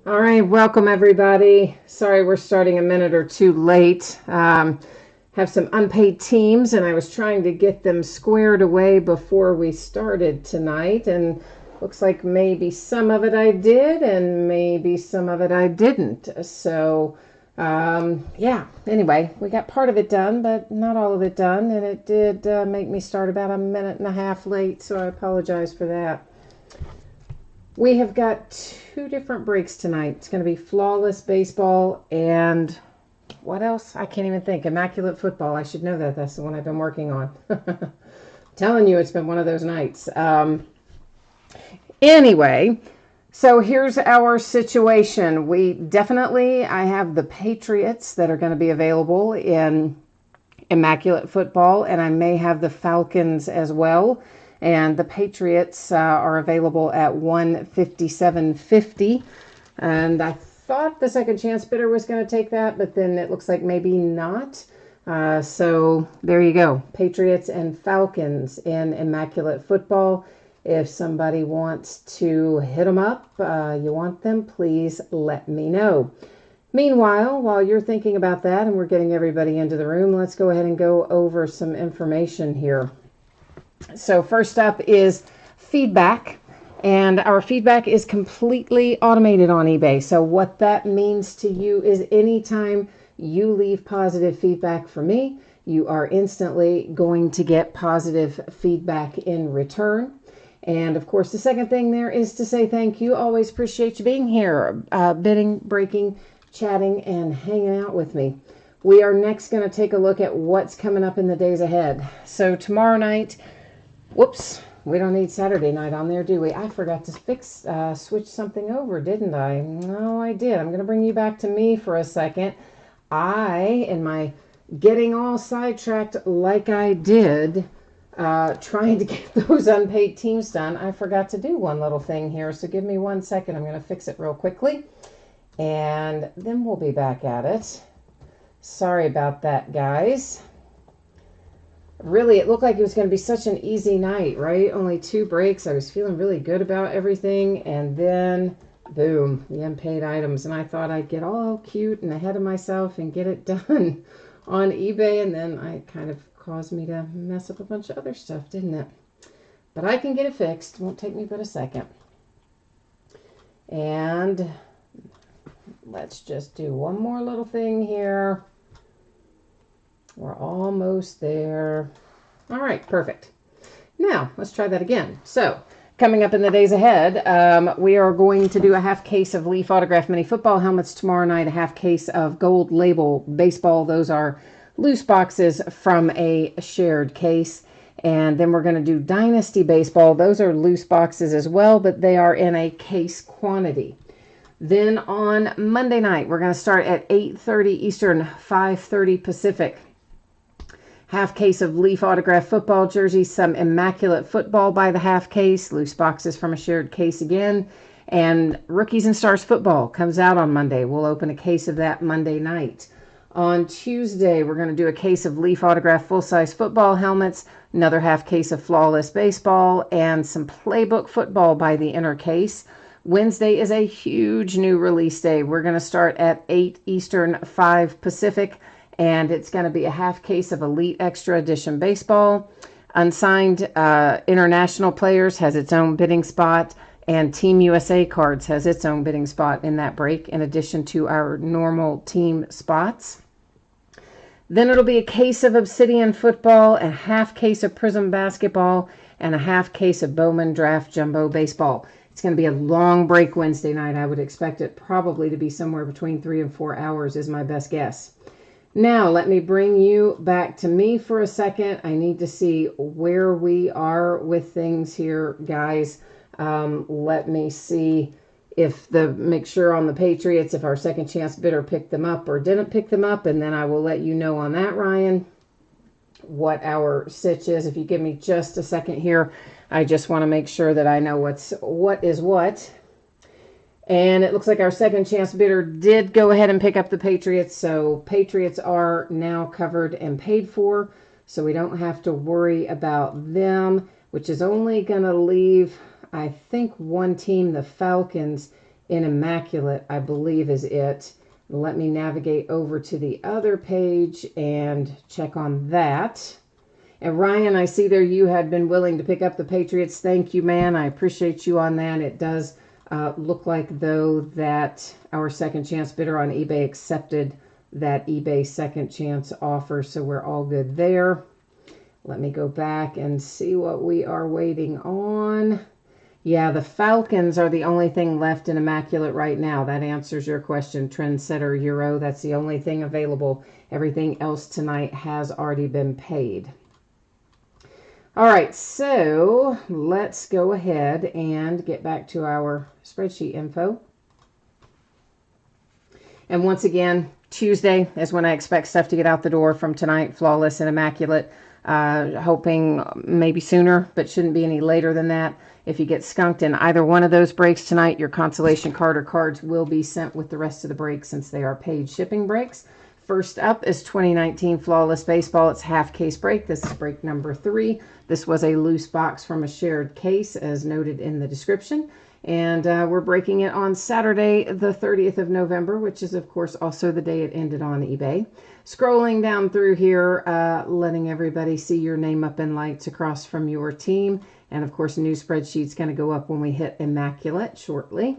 All right, welcome everybody. Sorry we're starting a minute or two late. Have some unpaid teams, and I was trying to get them squared away before we started tonight, and looks like maybe some of it I did, and maybe some of it I didn't. So, yeah. Anyway, we got part of it done, but not all of it done, and it did make me start about a minute and a half late. So I apologize for that. We have got two different breaks tonight. It's going to be flawless baseball and what else? I can't even think. Immaculate football. I should know that. That's the one I've been working on. Telling you, it's been one of those nights. Anyway, so here's our situation. I have the Patriots that are going to be available in Immaculate football, and I may have the Falcons as well. And the Patriots are available at 157.50. And I thought the second chance bidder was going to take that, but then it looks like maybe not. So there you go. Patriots and Falcons in Immaculate football. If somebody wants to hit them up, you want them, please let me know. Meanwhile, while you're thinking about that and we're getting everybody into the room, let's go ahead and go over some information here. So first up is feedback, and our feedback is completely automated on eBay. So what that means to you is anytime you leave positive feedback for me, you are instantly going to get positive feedback in return. And of course, the second thing there is to say thank you. Always appreciate you being here, bidding, breaking, chatting, and hanging out with me. We are next going to take a look at what's coming up in the days ahead. So tomorrow night, whoops, we don't need Saturday night on there, do we? I forgot to switch something over, didn't I? No, I did. I'm going to bring you back to me for a second. In my getting all sidetracked like I did, trying to get those unpaid teams done, I forgot to do one little thing here. So give me 1 second. I'm going to fix it real quickly, and then we'll be back at it. Sorry about that, guys. Really, it looked like it was going to be such an easy night, right? Only 2 breaks. I was feeling really good about everything. And then, boom, the unpaid items. And I thought I'd get all cute and ahead of myself and get it done on eBay. And then it kind of caused me to mess up a bunch of other stuff, didn't it? But I can get it fixed. It won't take me but a second. And let's just do one more little thing here. We're almost there. All right, perfect. Now, let's try that again. So, coming up in the days ahead, we are going to do a half case of Leaf Autograph Mini Football helmets tomorrow night, a half case of Gold Label Baseball. Those are loose boxes from a shared case. And then we're going to do Dynasty Baseball. Those are loose boxes as well, but they are in a case quantity. Then on Monday night, we're going to start at 8:30 Eastern, 5:30 Pacific. Half case of Leaf Autograph football jerseys, some Immaculate football by the half case, loose boxes from a shared case again, and Rookies and Stars football comes out on Monday. We'll open a case of that Monday night. On Tuesday, we're going to do a case of Leaf Autograph full-size football helmets, another half case of Flawless baseball, and some Playbook football by the inner case. Wednesday is a huge new release day. We're going to start at 8 Eastern, 5 Pacific, and it's going to be a half case of Elite Extra Edition Baseball. Unsigned International Players has its own bidding spot, and Team USA Cards has its own bidding spot in that break, in addition to our normal team spots. Then it'll be a case of Obsidian Football, a half case of Prism Basketball, and a half case of Bowman Draft Jumbo Baseball. It's going to be a long break Wednesday night. I would expect it probably to be somewhere between 3 and 4 hours is my best guess. Now, let me bring you back to me for a second. I need to see where we are with things here, guys. Let me see make sure on the Patriots if our second chance bidder picked them up or didn't pick them up, and then I will let you know on that, Ryan, what our sitch is. If you give me just a second here, I just want to make sure that I know what is what. And it looks like our second chance bidder did go ahead and pick up the Patriots. So Patriots are now covered and paid for. So we don't have to worry about them, which is only going to leave, I think, one team, the Falcons, in Immaculate, I believe, is it. Let me navigate over to the other page and check on that. And Ryan, I see there you had been willing to pick up the Patriots. Thank you, man. I appreciate you on that. It does look like, though, that our second chance bidder on eBay accepted that eBay second chance offer, so we're all good there. Let me go back and see what we are waiting on. Yeah, the Falcons are the only thing left in Immaculate right now. That answers your question, Trendsetter Euro. That's the only thing available. Everything else tonight has already been paid. All right, so let's go ahead and get back to our spreadsheet info. And once again, Tuesday is when I expect stuff to get out the door from tonight, Flawless and Immaculate. Hoping maybe sooner, but shouldn't be any later than that. If you get skunked in either one of those breaks tonight, your consolation card or cards will be sent with the rest of the breaks since they are paid shipping breaks. First up is 2019 Flawless Baseball. It's half case break. This is break number 3. This was a loose box from a shared case, as noted in the description. And we're breaking it on Saturday, the 30th of November, which is, of course, also the day it ended on eBay. Scrolling down through here, letting everybody see your name up in lights across from your team. And, of course, a new spreadsheet's going to go up when we hit Immaculate shortly.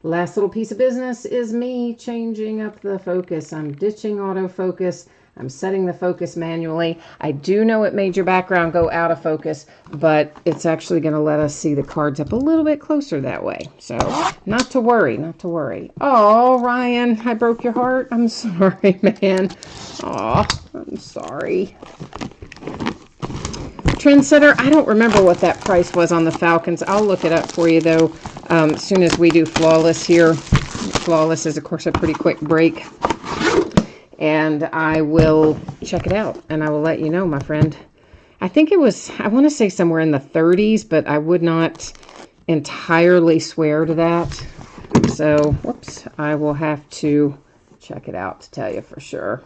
Last little piece of business is me changing up the focus. I'm ditching autofocus. I'm setting the focus manually. I do know it made your background go out of focus, but it's actually going to let us see the cards up a little bit closer that way. So not to worry, not to worry. Oh, Ryan, I broke your heart. I'm sorry, man. Oh, I'm sorry. Trendsetter, I don't remember what that price was on the Falcons. I'll look it up for you, though, as soon as we do Flawless here. Flawless is, of course, a pretty quick break. And I will check it out, and I will let you know, my friend. I think it was, I want to say somewhere in the 30s, but I would not entirely swear to that. So, whoops, I will have to check it out to tell you for sure.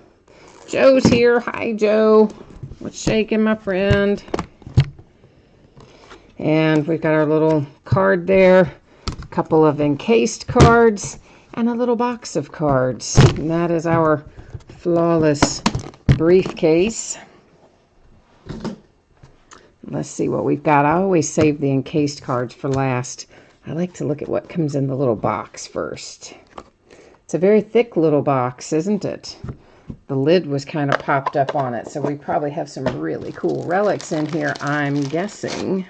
Joe's here. Hi, Joe. What's shaking, my friend? And we've got our little card there, a couple of encased cards, and a little box of cards. And that is our Flawless briefcase. Let's see what we've got. I always save the encased cards for last. I like to look at what comes in the little box first. It's a very thick little box, isn't it? The lid was kind of popped up on it, so we probably have some really cool relics in here, I'm guessing.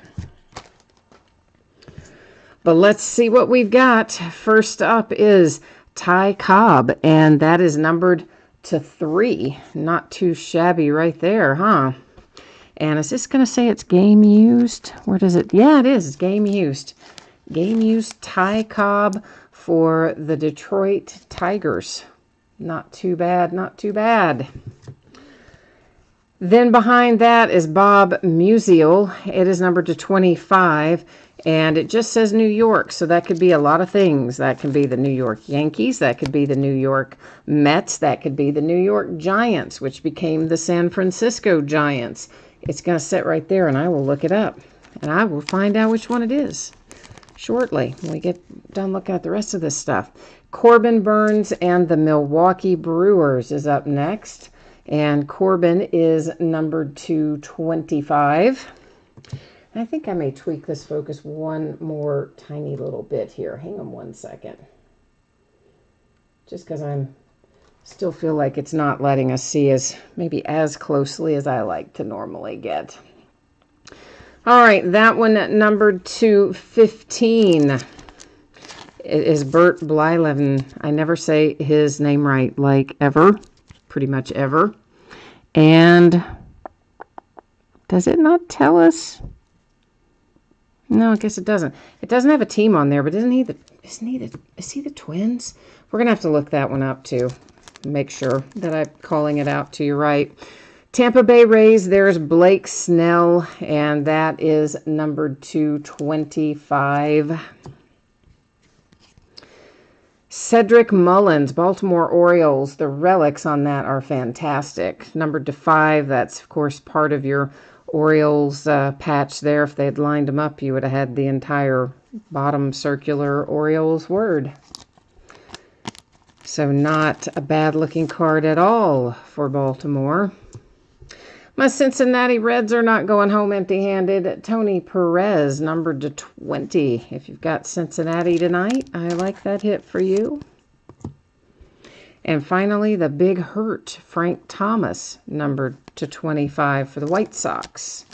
But let's see what we've got. First up is Ty Cobb, and that is numbered to 3. Not too shabby right there, huh? And is this going to say it's game used? Where does it? Yeah, it is. It's game used. Game used Ty Cobb for the Detroit Tigers. Not too bad, not too bad. Then behind that is Bob Musial. It is numbered to 25. And it just says New York, so that could be a lot of things. That could be the New York Yankees. That could be the New York Mets. That could be the New York Giants, which became the San Francisco Giants. It's going to sit right there, and I will look it up. And I will find out which one it is shortly when we get done looking at the rest of this stuff. Corbin Burns and the Milwaukee Brewers is up next. And Corbin is numbered to 25. I think I may tweak this focus one more tiny little bit here. Hang on one second. Just because I'm still feel like it's not letting us see maybe as closely as I like to normally get. All right, that one numbered to 15. It is Bert Blyleven. I never say his name right, like ever, pretty much ever. And does it not tell us? No, I guess it doesn't. It doesn't have a team on there, but is he the Twins? We're going to have to look that one up, too. Make sure that I'm calling it out to you right. Tampa Bay Rays, there's Blake Snell, and that is numbered to 25. Cedric Mullins, Baltimore Orioles. The relics on that are fantastic. Numbered to 5, that's, of course, part of your Orioles patch there. If they'd lined them up, you would have had the entire bottom circular Orioles word. So not a bad looking card at all for Baltimore. My Cincinnati Reds are not going home empty-handed. Tony Perez, numbered to 20. If you've got Cincinnati tonight, I like that hit for you. And finally, the big hurt, Frank Thomas, numbered to 25 for the White Sox.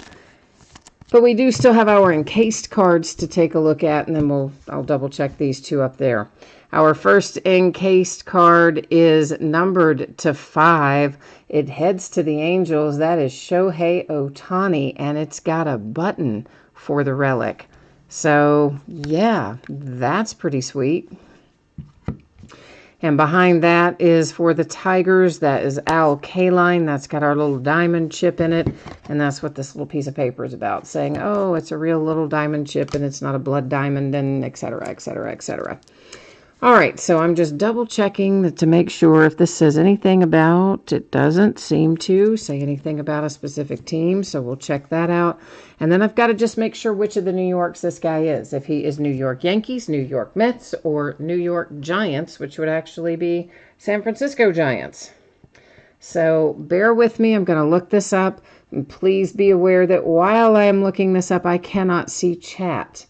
But we do still have our encased cards to take a look at, and then I'll double check these two up there. Our first encased card is numbered to 5. It heads to the Angels. That is Shohei Ohtani, and it's got a button for the relic. So, yeah, that's pretty sweet. And behind that is for the Tigers. That is Al Kaline. That's got our little diamond chip in it. And that's what this little piece of paper is about, saying, oh, it's a real little diamond chip and it's not a blood diamond, and et cetera, et cetera, et cetera. All right, so I'm just double checking to make sure if this says anything about, it doesn't seem to say anything about a specific team, so we'll check that out. And then I've got to just make sure which of the New Yorks this guy is. If he is New York Yankees, New York Mets, or New York Giants, which would actually be San Francisco Giants. So bear with me, I'm going to look this up. And please be aware that while I am looking this up, I cannot see chat,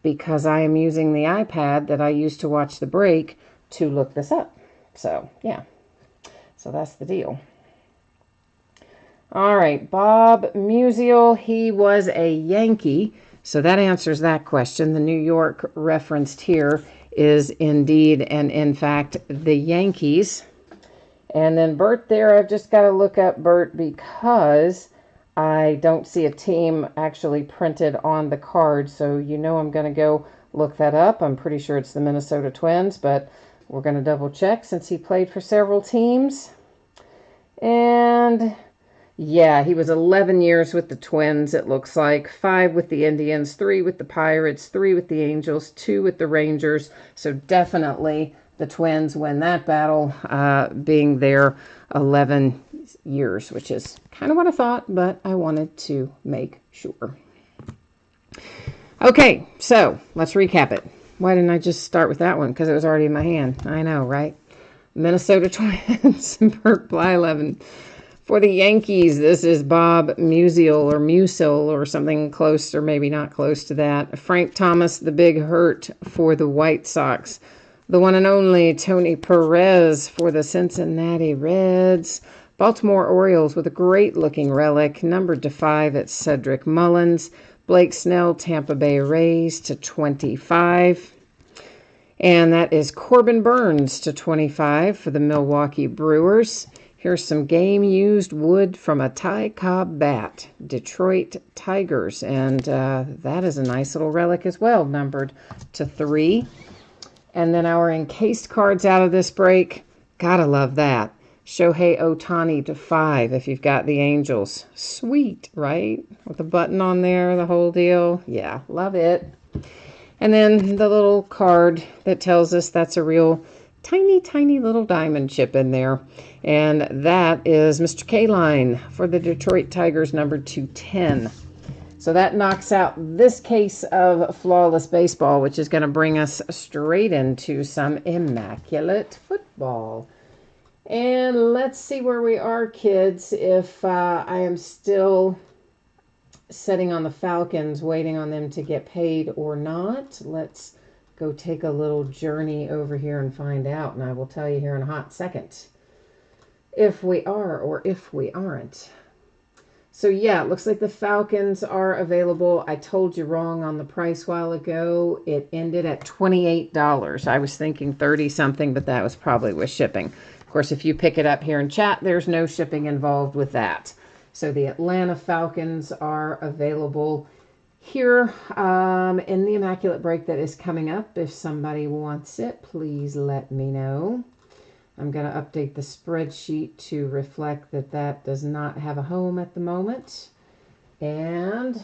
because I am using the iPad that I used to watch the break to look this up. So, yeah. So that's the deal. All right, Bob Musial, he was a Yankee. So that answers that question. The New York referenced here is indeed and in fact the Yankees. And then Bert there, I've just got to look up Bert because I don't see a team actually printed on the card, so you know I'm going to go look that up. I'm pretty sure it's the Minnesota Twins, but we're going to double check since he played for several teams. And yeah, he was 11 years with the Twins, it looks like. 5 with the Indians, 3 with the Pirates, 3 with the Angels, 2 with the Rangers. So definitely the Twins win that battle, being there 11 years, which is kind of what I thought, but I wanted to make sure. Okay, so let's recap it. Why didn't I just start with that one? Because it was already in my hand. I know, right? Minnesota Twins, Bert Blyleven. For the Yankees, this is Bob Musial or something close, or maybe not close to that. Frank Thomas, the big hurt for the White Sox. The one and only Tony Perez for the Cincinnati Reds. Baltimore Orioles with a great-looking relic, numbered to 5 at Cedric Mullins. Blake Snell, Tampa Bay Rays to 25. And that is Corbin Burns to 25 for the Milwaukee Brewers. Here's some game-used wood from a Ty Cobb bat, Detroit Tigers. And that is a nice little relic as well, numbered to 3. And then our encased cards out of this break. Gotta love that. Shohei Ohtani to 5 if you've got the Angels. Sweet, right? With the button on there, the whole deal. Yeah, love it. And then the little card that tells us that's a real tiny, tiny little diamond chip in there. And that is Mr. Kaline for the Detroit Tigers, numbered to 10. So that knocks out this case of Flawless Baseball, which is going to bring us straight into some Immaculate Football. And let's see where we are, kids. If I am still sitting on the Falcons, waiting on them to get paid or not, let's go take a little journey over here and find out. And I will tell you here in a hot second if we are or if we aren't. So yeah, it looks like the Falcons are available. I told you wrong on the price a while ago. It ended at $28. I was thinking 30 something, but that was probably with shipping. Of course, if you pick it up here in chat, there's no shipping involved with that. So the Atlanta Falcons are available here in the Immaculate Break that is coming up. If somebody wants it, please let me know. I'm going to update the spreadsheet to reflect that that does not have a home at the moment. And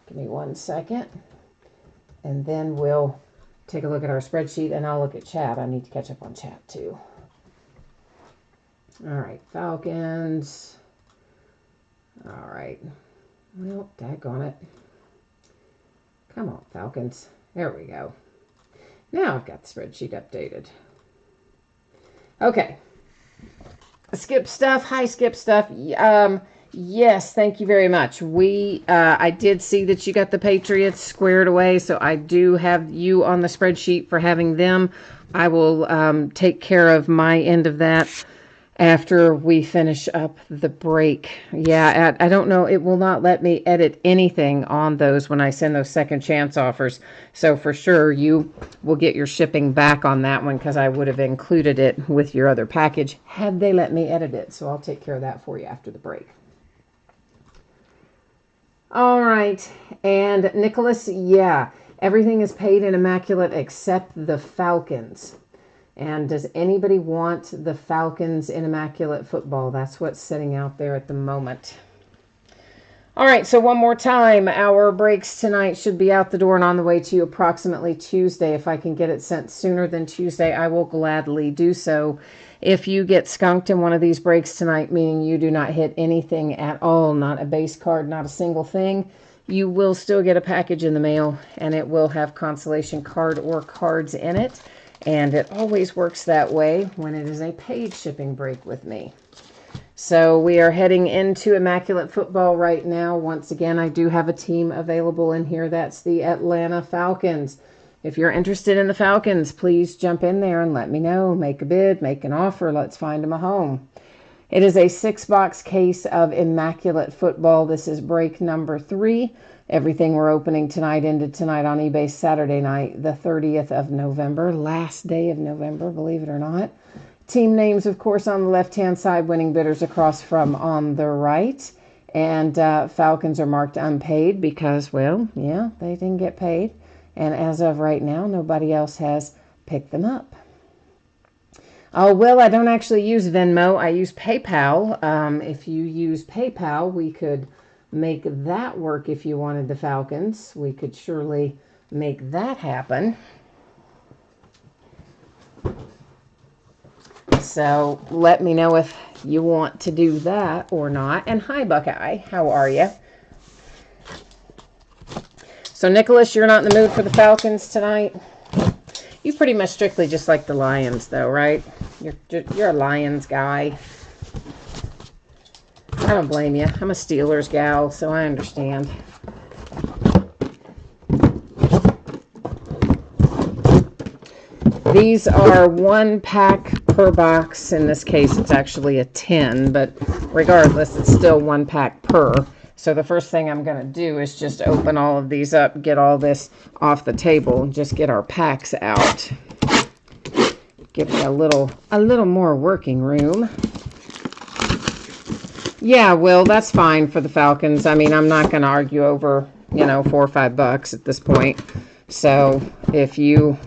give me 1 second. And then we'll take a look at our spreadsheet, and I'll look at chat. I need to catch up on chat too. All right, Falcons. All right. Well, daggone it. Come on, Falcons. There we go. Now I've got the spreadsheet updated. Okay. Skip stuff. Hi, Skip stuff. Yes, thank you very much. I did see that you got the Patriots squared away, so I do have you on the spreadsheet for having them. I will take care of my end of that after we finish up the break. Yeah, I don't know. It will not let me edit anything on those when I send those second chance offers. So for sure, you will get your shipping back on that one because I would have included it with your other package had they let me edit it. So I'll take care of that for you after the break. All right. And Nicholas, yeah, everything is paid in immaculate except the Falcons. And does anybody want the Falcons in immaculate football? That's what's sitting out there at the moment. All right, so one more time. Our breaks tonight should be out the door and on the way to you approximately Tuesday. If I can get it sent sooner than Tuesday, I will gladly do so. If you get skunked in one of these breaks tonight, meaning you do not hit anything at all, not a base card, not a single thing, you will still get a package in the mail, and it will have consolation card or cards in it. And it always works that way when it is a paid shipping break with me. So we are heading into immaculate football right now. Once again, I do have a team available in here. That's the Atlanta Falcons. If you're interested in the Falcons, please jump in there and let me know. Make a bid, make an offer. Let's find them a home. It is a 6-box case of immaculate football. This is break number 3. Everything we're opening tonight ended tonight on eBay Saturday night, the 30th of November, last day of November, believe it or not. Team names, of course, on the left-hand side, winning bidders across from on the right. And Falcons are marked unpaid because, well, yeah, they didn't get paid. And as of right now, nobody else has picked them up. Oh, well, I don't actually use Venmo. I use PayPal. If you use PayPal, we could make that work if you wanted the Falcons. We could surely make that happen. So let me know if you want to do that or not. And hi, Buckeye. How are you? So, Nicholas, you're not in the mood for the Falcons tonight? You pretty much strictly just like the Lions, though, right? You're a Lions guy. I don't blame you. I'm a Steelers gal, so I understand. These are 1 pack per box. In this case, it's actually a 10, but regardless, it's still 1 pack per. So the first thing I'm going to do is just open all of these up, get all this off the table, and just get our packs out. Give it a little more working room. Yeah, Will, that's fine for the Falcons. I mean, I'm not going to argue over, $4 or $5 at this point. So if you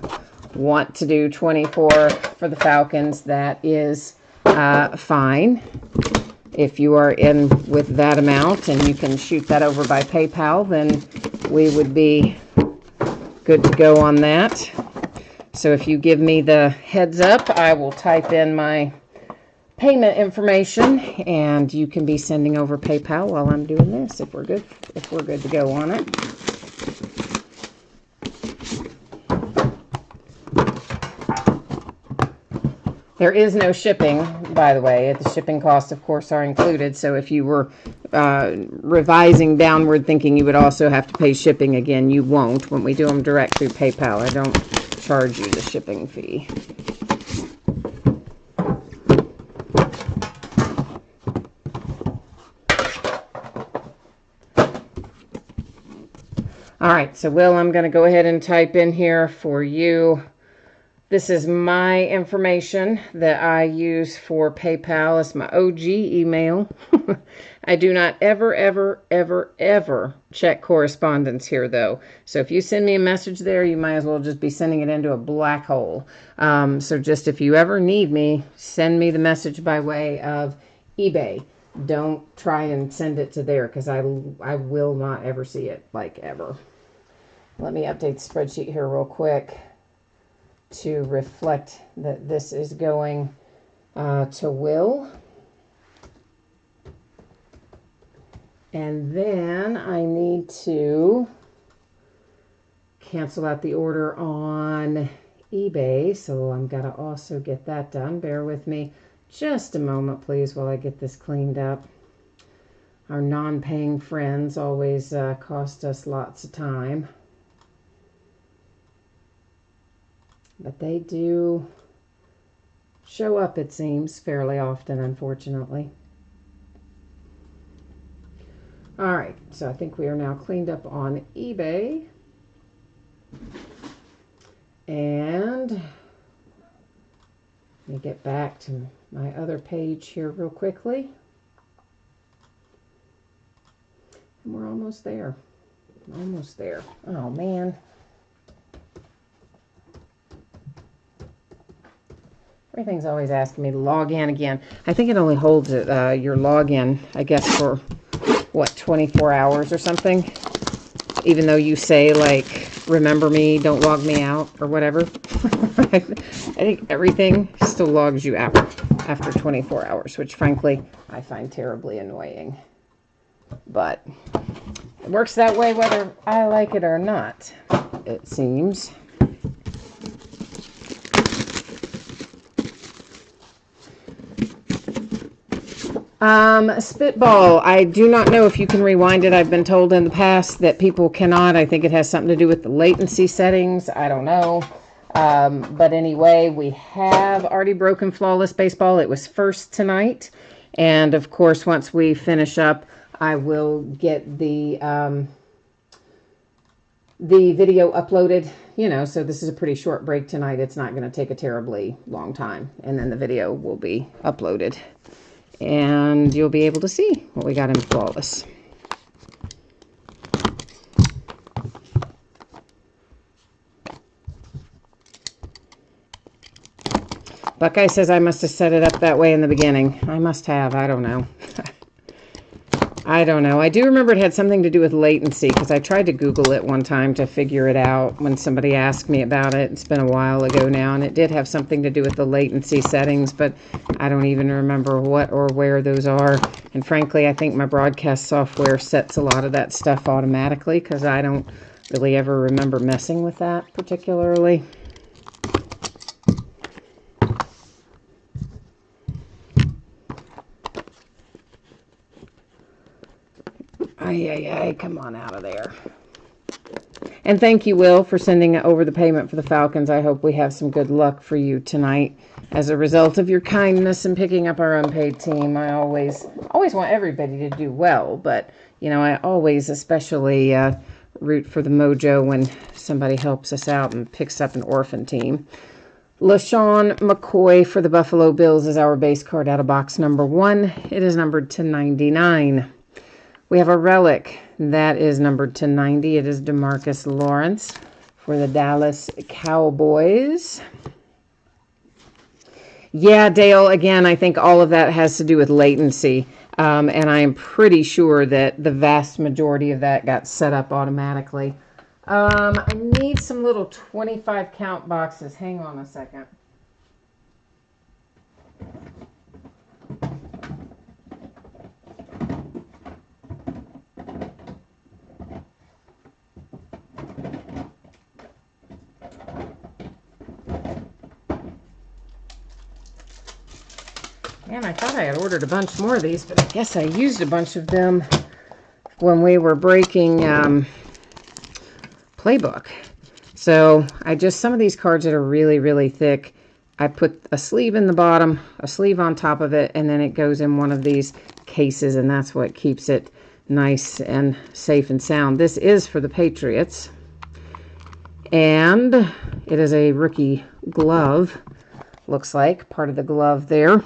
want to do 24 for the Falcons, that is fine. If you are in with that amount and you can shoot that over by PayPal, then we would be good to go on that. So if you give me the heads up, I will type in my payment information and you can be sending over PayPal while I'm doing this if we're good to go on it. There is no shipping, by the way. The shipping costs, of course, are included. So if you were revising downward thinking you would also have to pay shipping again, you won't. When we do them direct through PayPal, I don't charge you the shipping fee. All right, so Will, I'm going to go ahead and type in here for you. This is my information that I use for PayPal. It's my OG email. I do not ever, ever, ever, ever check correspondence here, though. So if you send me a message there, you might as well just be sending it into a black hole. So just if you ever need me, send me the message by way of eBay. Don't try and send it to there because I will not ever see it, like ever. Let me update the spreadsheet here real quick to reflect that this is going to Will. And then I need to cancel out the order on eBay, so I'm going to also get that done. Bear with me just a moment, please, while I get this cleaned up. Our non-paying friends always cost us lots of time. But they do show up, it seems, fairly often, unfortunately. All right, so I think we are now cleaned up on eBay. And let me get back to my other page here real quickly. And we're almost there. Almost there. Oh, man. Everything's always asking me to log in again. I think it only holds it, your login, I guess, for, what, 24 hours or something? Even though you say, like, remember me, don't log me out, or whatever. I think everything still logs you out after 24 hours, which, frankly, I find terribly annoying. But it works that way whether I like it or not, it seems. Spitball. I do not know if you can rewind it. I've been told in the past that people cannot. I think it has something to do with the latency settings. I don't know. But anyway, we have already broken Flawless Baseball. It was first tonight. And of course, once we finish up, I will get the video uploaded, you know, so this is a pretty short break tonight. It's not going to take a terribly long time. And then the video will be uploaded. And you'll be able to see what we got in Flawless. Buckeye says I must have set it up that way in the beginning. I must have. I don't know. I don't know. I do remember it had something to do with latency because I tried to Google it one time to figure it out when somebody asked me about it. It's been a while ago now, and it did have something to do with the latency settings, but I don't even remember what or where those are. And frankly, I think my broadcast software sets a lot of that stuff automatically because I don't really ever remember messing with that particularly. Ay, come on out of there. And thank you, Will, for sending over the payment for the Falcons. I hope we have some good luck for you tonight as a result of your kindness in picking up our unpaid team. I always want everybody to do well, but, you know, I always especially root for the mojo when somebody helps us out and picks up an orphan team. LaShawn McCoy for the Buffalo Bills is our base card out of box number 1. It is numbered to 99. We have a relic that is numbered to 90. It is DeMarcus Lawrence for the Dallas Cowboys. Yeah, Dale, again, I think all of that has to do with latency. And I am pretty sure that the vast majority of that got set up automatically. I need some little 25 count boxes. Hang on a second. Man, I thought I had ordered a bunch more of these, but I guess I used a bunch of them when we were breaking Playbook. So some of these cards that are really, really thick, I put a sleeve in the bottom, a sleeve on top of it, and then it goes in one of these cases, and that's what keeps it nice and safe and sound. This is for the Patriots, and it is a rookie glove, looks like, part of the glove there.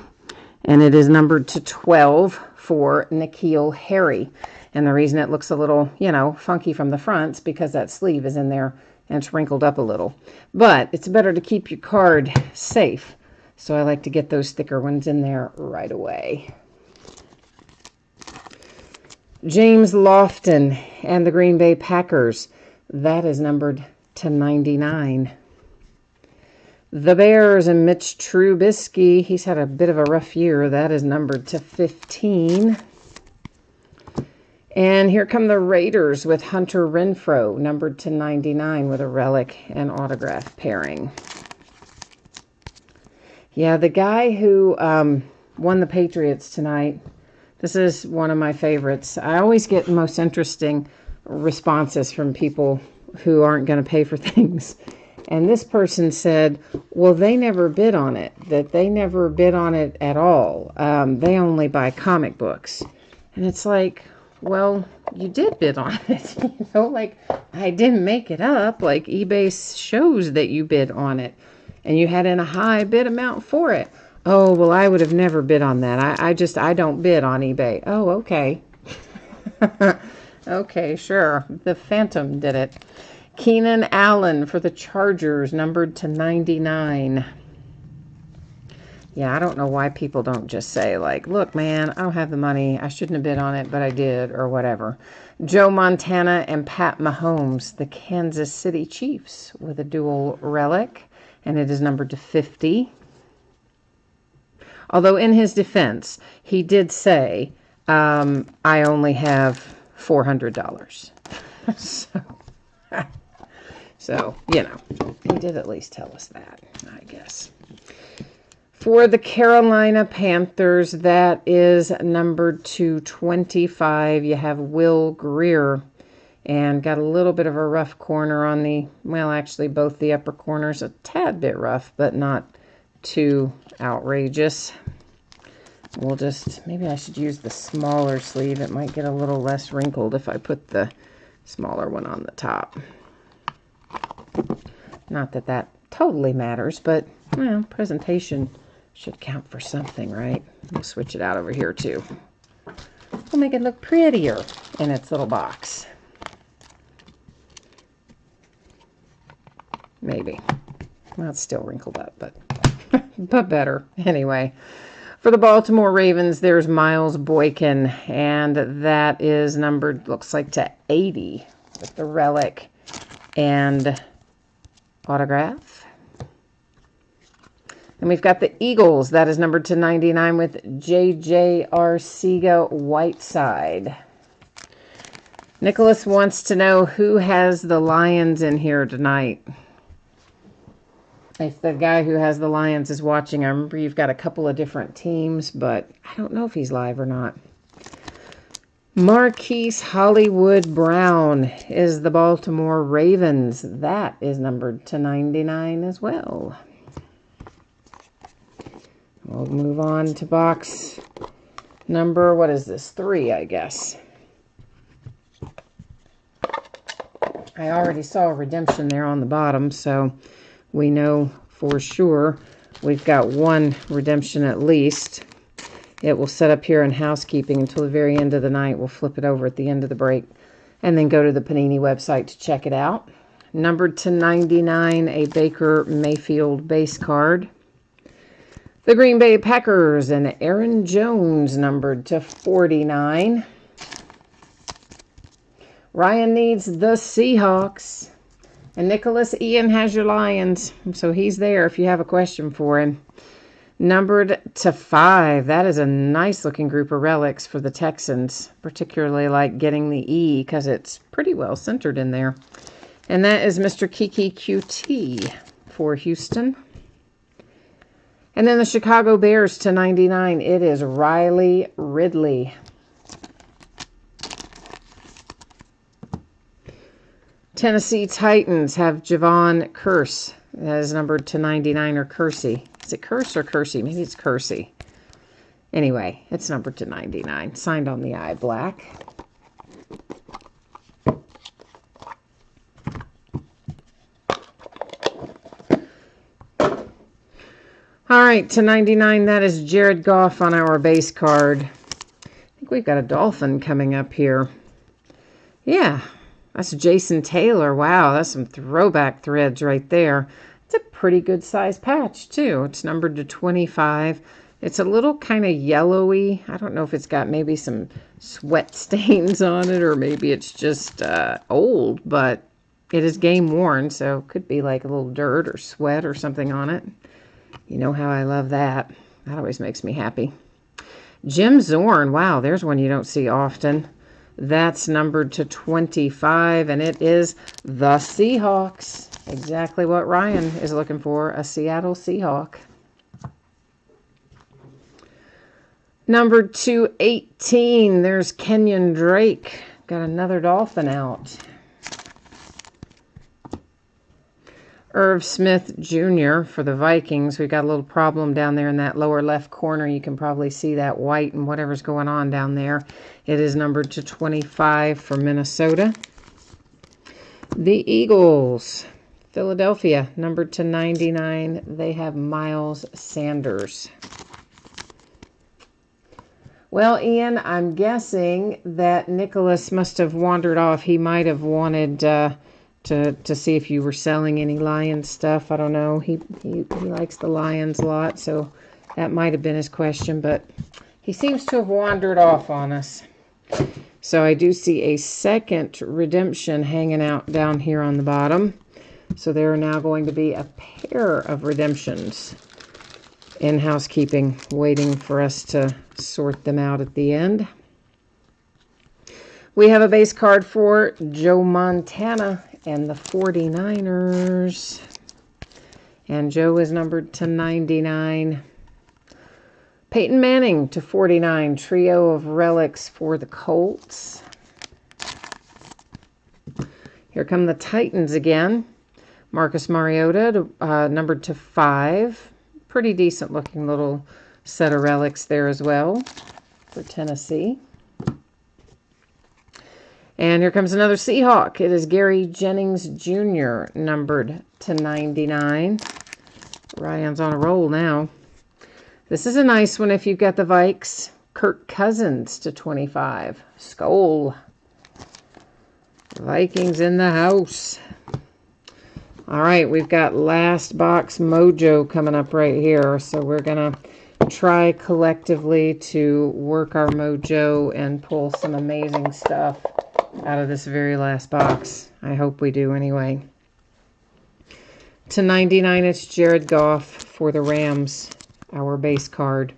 And it is numbered to 12 for N'Keal Harry. And the reason it looks a little, you know, funky from the front is because that sleeve is in there and it's wrinkled up a little. But it's better to keep your card safe. So I like to get those thicker ones in there right away. James Lofton and the Green Bay Packers. That is numbered to 99. The Bears and Mitch Trubisky. He's had a bit of a rough year. That is numbered to 15. And here come the Raiders with Hunter Renfrow, numbered to 99 with a relic and autograph pairing. Yeah, the guy who won the Patriots tonight, this is one of my favorites. I always get the most interesting responses from people who aren't going to pay for things. And this person said, well, they never bid on it, that they never bid on it at all. They only buy comic books. And it's like, well, you did bid on it. You know, like, I didn't make it up. Like, eBay shows that you bid on it. And you had in a high bid amount for it. Oh, well, I would have never bid on that. I don't bid on eBay. Oh, okay. Okay, sure. The Phantom did it. Keenan Allen for the Chargers, numbered to 99. Yeah, I don't know why people don't just say, like, look, man, I don't have the money. I shouldn't have bid on it, but I did, or whatever. Joe Montana and Pat Mahomes, the Kansas City Chiefs, with a dual relic, and it is numbered to 50. Although in his defense, he did say, I only have $400. So, you know, he did at least tell us that, I guess. For the Carolina Panthers, that is numbered to 25. You have Will Greer, and got a little bit of a rough corner on the, well, actually both the upper corners, a tad bit rough, but not too outrageous. We'll just, maybe I should use the smaller sleeve. It might get a little less wrinkled if I put the smaller one on the top. Not that that totally matters, but, well, presentation should count for something, right? We'll switch it out over here, too. We'll make it look prettier in its little box. Maybe. Well, it's still wrinkled up, but better. Anyway, for the Baltimore Ravens, there's Miles Boykin, and that is numbered, looks like, to 80 with the relic and autograph. And we've got the Eagles. That is numbered to 99 with J.J. Arcega-Whiteside. Nicholas wants to know who has the Lions in here tonight. If the guy who has the Lions is watching, I remember you've got a couple of different teams, but I don't know if he's live or not. Marquise Hollywood Brown is the Baltimore Ravens. That is numbered to 99 as well. We'll move on to box number, what is this? 3, I guess. I already saw a redemption there on the bottom, so we know for sure we've got one redemption at least. It will set up here in housekeeping until the very end of the night. We'll flip it over at the end of the break and then go to the Panini website to check it out. Numbered to 99, a Baker Mayfield base card. The Green Bay Packers and Aaron Jones, numbered to 49. Ryan needs the Seahawks. And Nicholas Ian has your Lions. So he's there if you have a question for him. Numbered to 5. That is a nice looking group of relics for the Texans. Particularly like getting the E because it's pretty well centered in there. And that is Mr. Kiki QT for Houston. And then the Chicago Bears to 99. It is Riley Ridley. Tennessee Titans have Javon Curse. That is numbered to 99, or Kersey. Is it Curse or Kersey? Maybe it's Kersey. Anyway, it's numbered to 99. Signed on the eye black. All right, to 99, that is Jared Goff on our base card. I think we've got a Dolphin coming up here. Yeah, that's Jason Taylor. Wow, that's some throwback threads right there. It's a pretty good size patch, too. It's numbered to 25. It's a little kind of yellowy. I don't know if it's got maybe some sweat stains on it, or maybe it's just old, but it is game worn, so it could be like a little dirt or sweat or something on it. You know how I love that. That always makes me happy. Jim Zorn. Wow, there's one you don't see often. That's numbered to 25, and it is the Seahawks. Exactly what Ryan is looking for, a Seattle Seahawk. Number 218, there's Kenyon Drake. Got another Dolphin out. Irv Smith Jr. for the Vikings. We got a little problem down there in that lower left corner. You can probably see that white and whatever's going on down there. It is numbered to 25 for Minnesota. The Eagles, Philadelphia, numbered to 99. They have Miles Sanders. Well, Ian, I'm guessing that Nicholas must have wandered off. He might have wanted to see if you were selling any Lions stuff. I don't know. He likes the Lions a lot, so that might have been his question, but he seems to have wandered off on us. So I do see a second redemption hanging out down here on the bottom. So there are now going to be a pair of redemptions in housekeeping, waiting for us to sort them out at the end. We have a base card for Joe Montana and the 49ers. And Joe is numbered to 99. Peyton Manning to 49. Trio of relics for the Colts. Here come the Titans again. Marcus Mariota, numbered to 5. Pretty decent looking little set of relics there as well for Tennessee. And here comes another Seahawk. It is Gary Jennings Jr., numbered to 99. Ryan's on a roll now. This is a nice one if you've got the Vikes. Kirk Cousins to 25. Skol. Vikings in the house. All right, we've got last box mojo coming up right here. So we're going to try collectively to work our mojo and pull some amazing stuff out of this very last box. I hope we do anyway. To 99, it's Jared Goff for the Rams, our base card.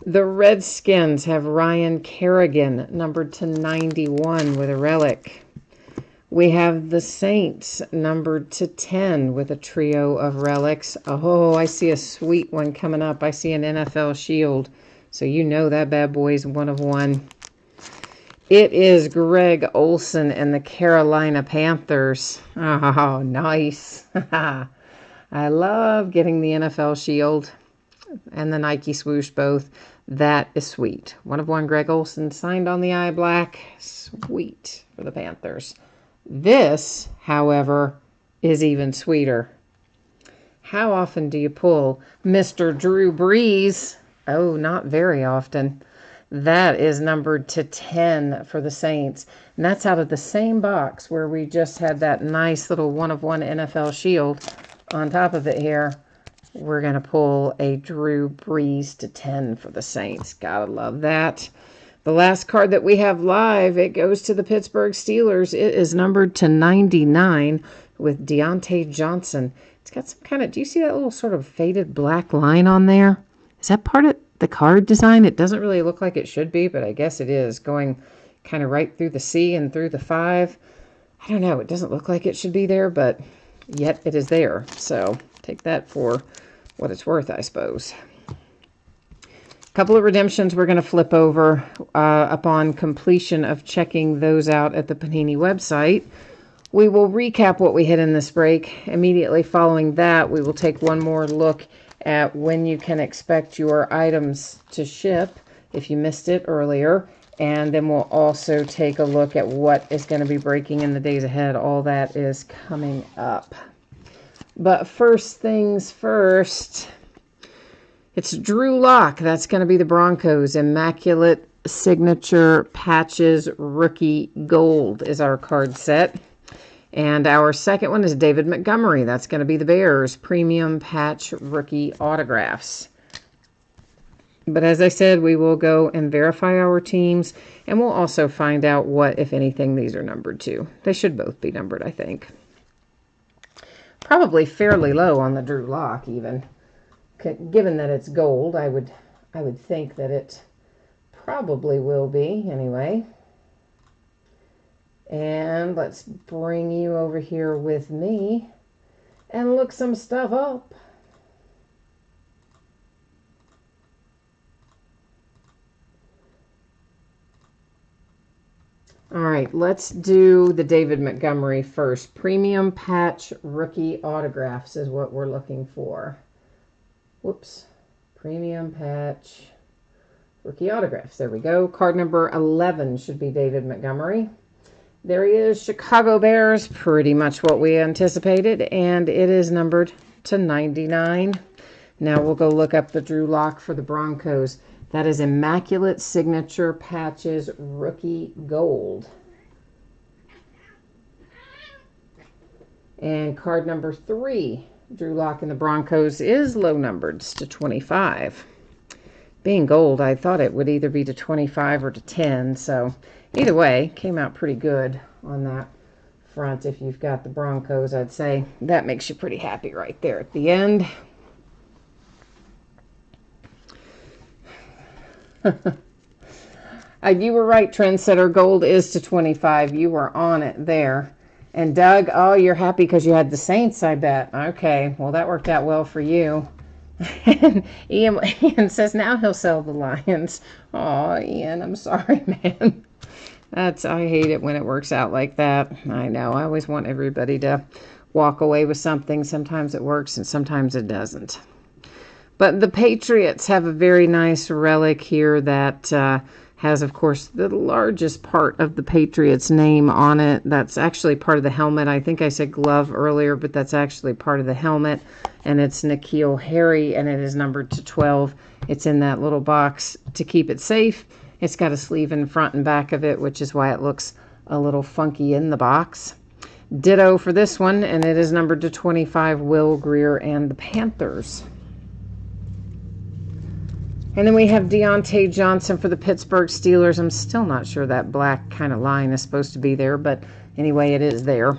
The Redskins have Ryan Kerrigan, numbered to 91 with a relic. We have the Saints, numbered to 10 with a trio of relics. Oh, I see a sweet one coming up. I see an NFL Shield. So you know that bad boy's one of one. It is Greg Olsen and the Carolina Panthers. Oh, nice. I love getting the NFL Shield and the Nike swoosh both. That is sweet. One of one, Greg Olsen, signed on the eye black. Sweet for the Panthers. This, however, is even sweeter. How often do you pull Mr. Drew Brees? Oh, not very often. That is numbered to 10 for the Saints. And that's out of the same box where we just had that nice little one-of-one NFL Shield. On top of it here, we're going to pull a Drew Brees to 10 for the Saints. Gotta love that. The last card that we have live, it goes to the Pittsburgh Steelers. It is numbered to 99 with Deontay Johnson. It's got some kind of, do you see that little sort of faded black line on there? Is that part of the card design? It doesn't really look like it should be, but I guess it is, going kind of right through the C and through the 5. I don't know. It doesn't look like it should be there, but yet it is there. So take that for what it's worth, I suppose. A couple of redemptions we're going to flip over upon completion of checking those out at the Panini website. We will recap what we hit in this break. Immediately following that, we will take one more look at when you can expect your items to ship if you missed it earlier. And then we'll also take a look at what is going to be breaking in the days ahead. All that is coming up. But first things first, it's Drew Lock. That's going to be the Broncos. Immaculate Signature Patches Rookie Gold is our card set. And our second one is David Montgomery. That's going to be the Bears. Premium Patch Rookie Autographs. But as I said, we will go and verify our teams. And we'll also find out what, if anything, these are numbered to. They should both be numbered, I think. Probably fairly low on the Drew Lock, even. Given that it's gold, I would think that it probably will be, anyway. And let's bring you over here with me and look some stuff up. All right, let's do the David Montgomery first. Premium patch rookie autographs is what we're looking for. Whoops. Premium patch rookie autographs. There we go. Card number 11 should be David Montgomery. There he is, Chicago Bears, pretty much what we anticipated, and it is numbered to 99. Now we'll go look up the Drew Lock for the Broncos. That is Immaculate Signature Patches Rookie Gold. And card number 3, Drew Lock and the Broncos, is low numbered to 25. Being gold, I thought it would either be to 25 or to 10, so either way, came out pretty good on that front. If you've got the Broncos, I'd say that makes you pretty happy right there at the end. You were right, Trendsetter. Gold is to 25. You were on it there. And Doug, oh, you're happy because you had the Saints, I bet. Okay, well, that worked out well for you. And Ian says now he'll sell the Lions. Oh, Ian, I'm sorry, man. I hate it when it works out like that. I know. I always want everybody to walk away with something. Sometimes it works and sometimes it doesn't. But the Patriots have a very nice relic here that has, of course, the largest part of the Patriots name on it. That's actually part of the helmet. I think I said glove earlier, but that's actually part of the helmet. And it's N'Keal Harry, and it is numbered to 12. It's in that little box to keep it safe. It's got a sleeve in front and back of it, which is why it looks a little funky in the box. Ditto for this one, and it is numbered to 25, Will Greer and the Panthers. And then we have Deontay Johnson for the Pittsburgh Steelers. I'm still not sure that black kind of line is supposed to be there, but anyway, it is there.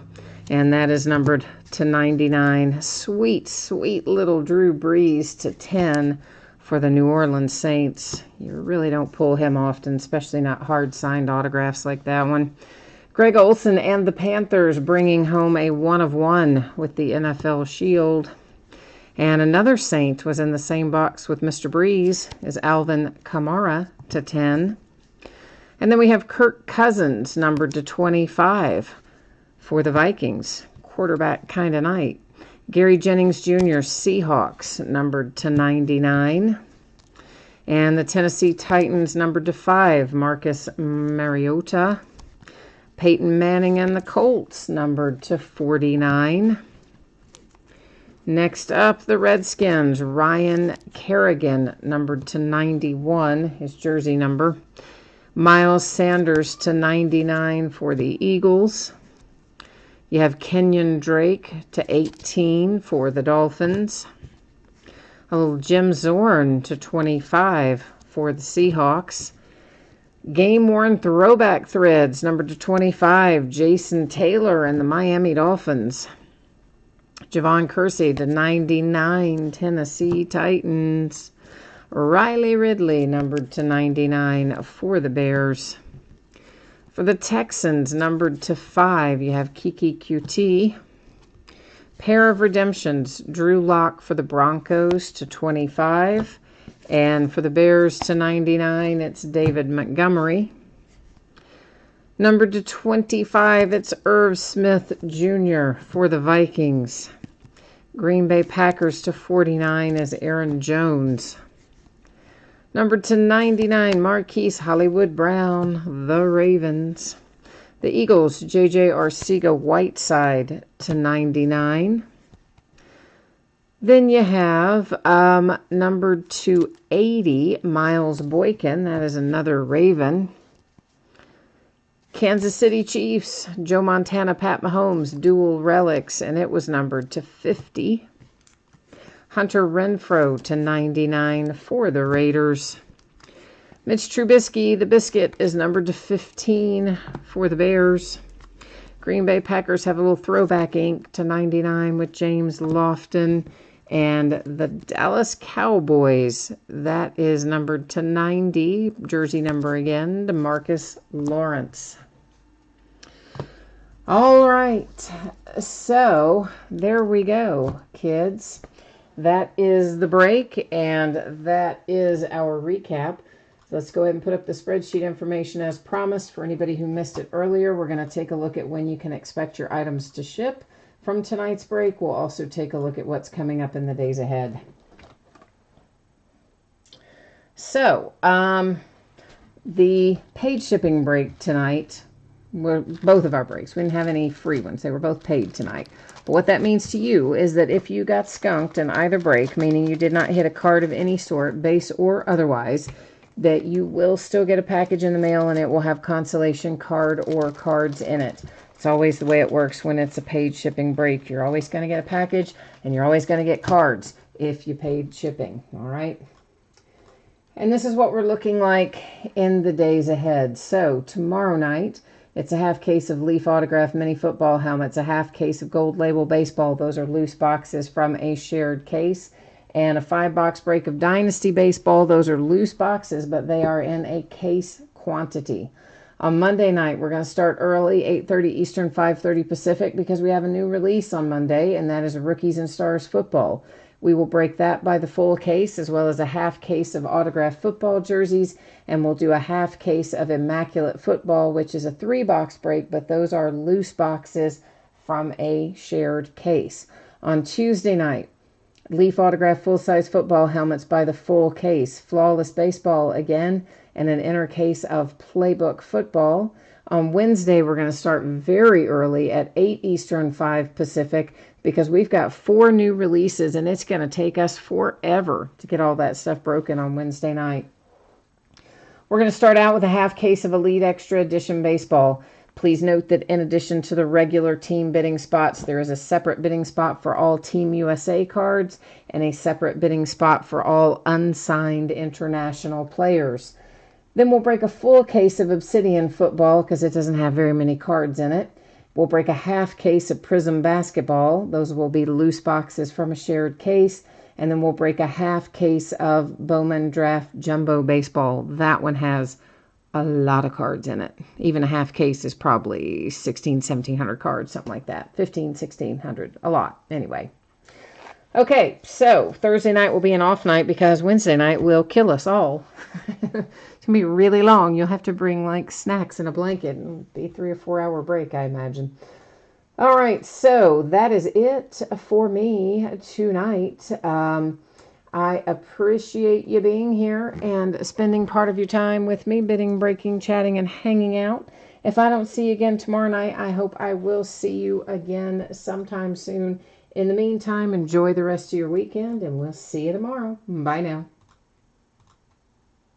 And that is numbered to 99. Sweet, sweet little Drew Brees to 10 for the New Orleans Saints. You really don't pull him often, especially not hard-signed autographs like that one. Greg Olsen and the Panthers bringing home a 1/1 with the NFL Shield. And another Saint was in the same box with Mr. Breeze, is Alvin Kamara to 10. And then we have Kirk Cousins, numbered to 25 for the Vikings. Quarterback kind of night. Gary Jennings Jr., Seahawks, numbered to 99. And the Tennessee Titans, numbered to 5, Marcus Mariota. Peyton Manning and the Colts, numbered to 49. Next up, the Redskins, Ryan Kerrigan, numbered to 91, his jersey number. Miles Sanders to 99 for the Eagles. You have Kenyon Drake to 18 for the Dolphins. A little Jim Zorn to 25 for the Seahawks. Game-worn throwback threads, numbered to 25, Jason Taylor and the Miami Dolphins. Javon Kersey to 99, Tennessee Titans. Riley Ridley, numbered to 99 for the Bears. For the Texans, numbered to 5, you have Kiki QT. Pair of redemptions, Drew Lock for the Broncos to 25. And for the Bears to 99, it's David Montgomery. Numbered to 25, it's Irv Smith Jr. for the Vikings. Green Bay Packers to 49 is Aaron Jones. Numbered to 99, Marquise Hollywood Brown, the Ravens. The Eagles, J.J. Arcega-Whiteside to 99. Then you have numbered to 80, Miles Boykin. That is another Raven. Kansas City Chiefs, Joe Montana, Pat Mahomes, dual relics, and it was numbered to 50. Hunter Renfrow to 99 for the Raiders. Mitch Trubisky, the Biscuit, is numbered to 15 for the Bears. Green Bay Packers have a little throwback ink to 99 with James Lofton. And the Dallas Cowboys, that is numbered to 90, jersey number again, DeMarcus Lawrence. All right, so there we go, kids. That is the break, and that is our recap. So let's go ahead and put up the spreadsheet information as promised. For anybody who missed it earlier, we're going to take a look at when you can expect your items to ship from tonight's break. We'll also take a look at what's coming up in the days ahead. So, the paid shipping break tonight were both of our breaks. We didn't have any free ones. They were both paid tonight. But what that means to you is that if you got skunked in either break, meaning you did not hit a card of any sort, base or otherwise, that you will still get a package in the mail and it will have consolation card or cards in it. It's always the way it works when it's a paid shipping break. You're always going to get a package and you're always going to get cards if you paid shipping. All right. And this is what we're looking like in the days ahead. So tomorrow night, it's a half case of Leaf Autograph mini football helmets, a half case of Gold Label baseball. Those are loose boxes from a shared case. And a 5-box break of Dynasty baseball. Those are loose boxes, but they are in a case quantity. On Monday night, we're going to start early, 8:30 Eastern, 5:30 Pacific, because we have a new release on Monday, and that is Rookies and Stars football. We will break that by the full case, as well as a half case of autographed football jerseys, and we'll do a half case of Immaculate football, which is a 3-box break, but those are loose boxes from a shared case. On Tuesday night, Leaf Autograph full-size football helmets by the full case, Flawless baseball again, and an inner case of Playbook football. On Wednesday, we're going to start very early at 8 Eastern, 5 Pacific, because we've got 4 new releases, and it's going to take us forever to get all that stuff broken on Wednesday night. We're going to start out with a half case of Elite Extra Edition baseball. Please note that in addition to the regular team bidding spots, there is a separate bidding spot for all Team USA cards and a separate bidding spot for all unsigned international players. Then we'll break a full case of Obsidian football because it doesn't have very many cards in it. We'll break a half case of Prism basketball. Those will be loose boxes from a shared case. And then we'll break a half case of Bowman Draft Jumbo baseball. That one has a lot of cards in it. Even a half case is probably 1,700 cards, something like that. 1,600, a lot. Anyway. Okay, so Thursday night will be an off night because Wednesday night will kill us all. It's going to be really long. You'll have to bring like snacks and a blanket. It'll be a 3 or 4 hour break, I imagine. All right, so that is it for me tonight. I appreciate you being here and spending part of your time with me, bidding, breaking, chatting, and hanging out. If I don't see you again tomorrow night, I hope I will see you again sometime soon. In the meantime, enjoy the rest of your weekend, and we'll see you tomorrow. Bye now.